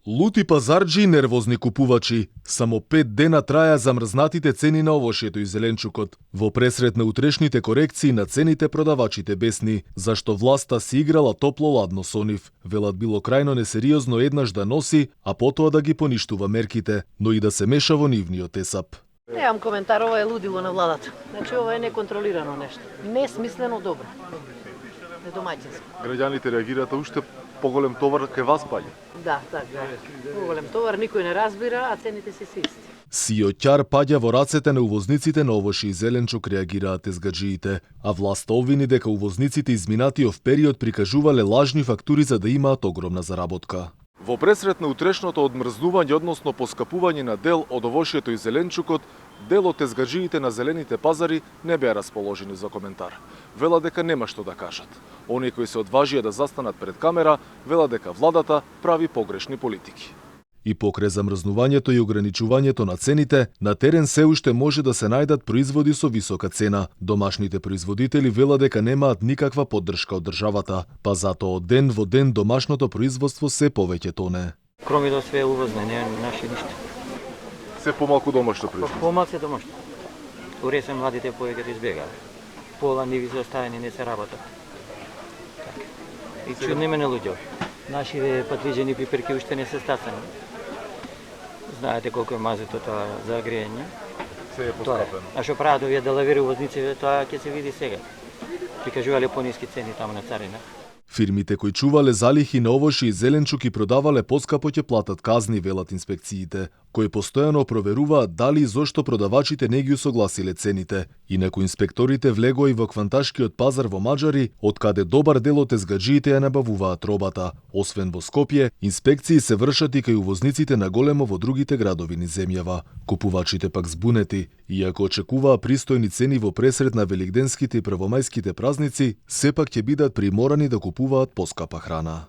Лути пазарџи и нервозни купувачи. Само 5 дена траја замрзнатите цени на овошјето и зеленчукот. Во пресрет на утрешните корекции на цените продавачите бесни, зашто власта си играла топло-ладно со нив. Велат било крајно несериозно еднаш да носи, а потоа да ги поништува мерките, но и да се меша во нивниот есап. Немам коментар, ова е лудило на владата. Значи ова е неконтролирано нешто. Несмислено добро. Недомаќинско. Граѓаните реагираат уште поголем товар кај вас паѓа. Да, така. Поголем товар никој не разбира, а цените се исти. Сиоќар паѓа во рацете на увозниците на овошје и зеленчук, реагираат езгаджиите, а власта обвини дека увозниците изминатиот период прикажувале лажни фактури за да имаат огромна заработка. Во пресрет на утрешното одмрзнување, односно поскапување на дел од овошјето и зеленчукот, дел од езгаджиите на зелените пазари не беа расположени за коментар. Вела дека нема што да кажат. Оние кои се одважија да застанат пред камера, вела дека владата прави погрешни политики. И покрај замрзнувањето и ограничувањето на цените, на терен се уште може да се најдат производи со висока цена. Домашните производители вела дека немаат никаква поддршка од државата, па затоа од ден во ден домашното производство се повеќе тоне. Кромидо све е увозно, не наше ништо. Се помалку домашно производство. Помалку се домашно. Уре младите повеќе да избегаат. Пола ниви се оставени, не се работат. И чудни мене луѓе. Нашите патвиџени пиперки уште не се стасани. Знаете колку е мазето тоа за грејање? Се е поскапено. А што прават овие далавери увозници, тоа ќе се види сега. Прикажувале пониски цени таму на царина. Фирмите кои чувале залихи на овошје и зеленчук и продавале поскапо ќе платат казни, велат инспекциите, кои постојано проверуваат дали и зошто продавачите не ги усогласиле цените. Инаку инспекторите влегоа и во кванташкиот пазар во Маџари, од каде добар дел од езгаджиите ја набавуваат робата. Освен во Скопје, инспекции се вршат и кај увозниците на големо во другите градови низ земјава. Купувачите пак збунети, иако очекуваа пристојни цени во пресрет на великденските и првомајските празници, сепак ќе бидат приморани да купуваат поскапа храна.